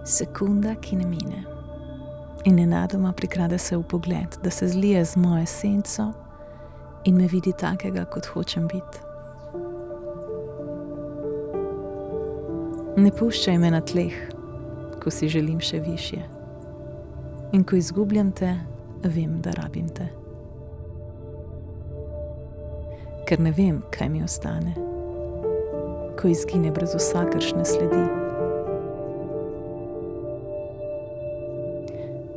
Sekunda, ki ne mine. In nenadoma prikrade se v pogled, da se zlije z mojo senco in me vidi takega, kot hočem biti. Ne puščaj me na tleh, ko si želim še višje. In ko izgubljam te, vem, da rabim te. Ker ne vem, kaj mi ostane, ko izgine brez vsakršne sledi.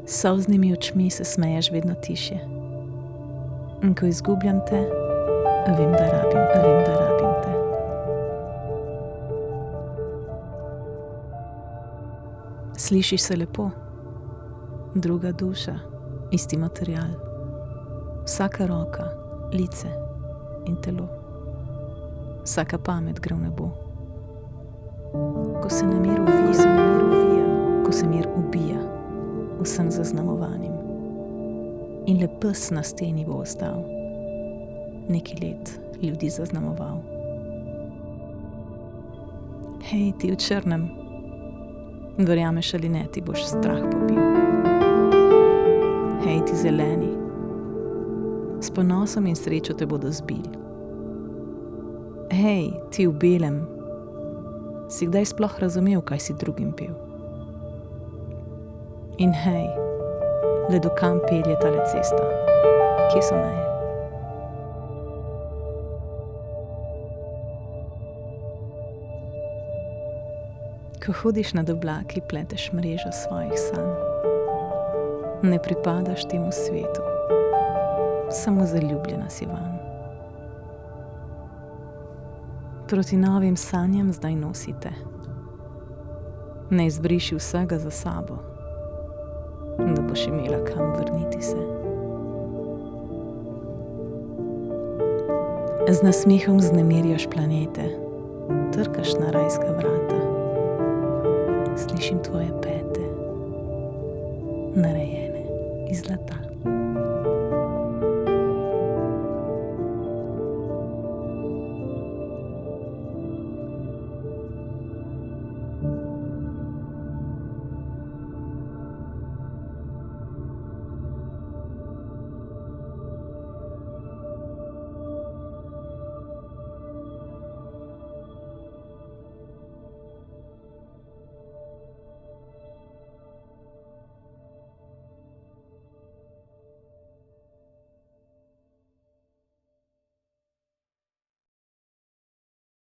S solznimi očmi se smeješ vedno tišje. In ko izgubljam te, vem, da rabim te. Slišiš se lepo, druga duša, isti material, vsaka roka, lice in telo, vsaka pamet gre v nebo. Ko se na mir uvija, ko se mir ubija, vsem zaznamovanim. In le pes na steni bo ostal, nekaj let ljudi zaznamoval. Hej, ti v črnem, verjameš ali ne, ti boš strah pobil. Hej, ti zeleni, s ponosom in srečo te bodo zbili. Hej, ti v belem, si kdaj sploh razumel, kaj si drugim pel? In hej, le do kam pelje tale cesta? Kje so meje? Ko hodiš nad oblaki, pleteš mrežo svojih sanj. Ne pripadaš temu svetu, samo zaljubljena si vanj. Proti novim sanjam zdaj nosite. Ne izbriši vsega za sabo, da boš imela kam vrniti se. Z nasmehom vznemirjaš planete, trkaš na rajska vrata. Slišim tvoje pete, narejene iz zlata.